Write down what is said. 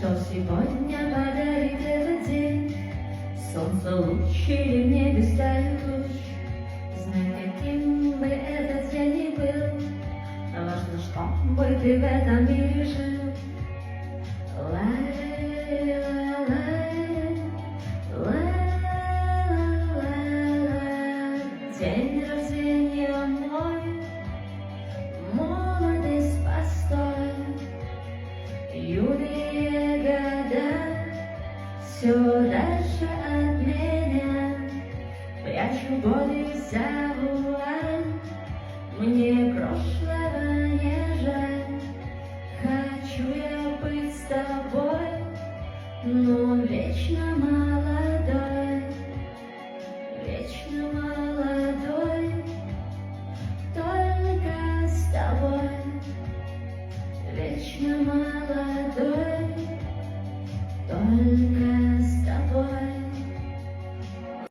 Что сегодня подарит этот день? Солнце луч или в небе стали луч? Знай, каким бы этот день ни был, важно, чтобы ты в этом мире жил. Лай, лай, лай, лай, лай. День рождения мой, молодость постой, юные года все дальше от меня. Прячу годы за вуаль, мне прошлого не жаль. Хочу я быть с тобой.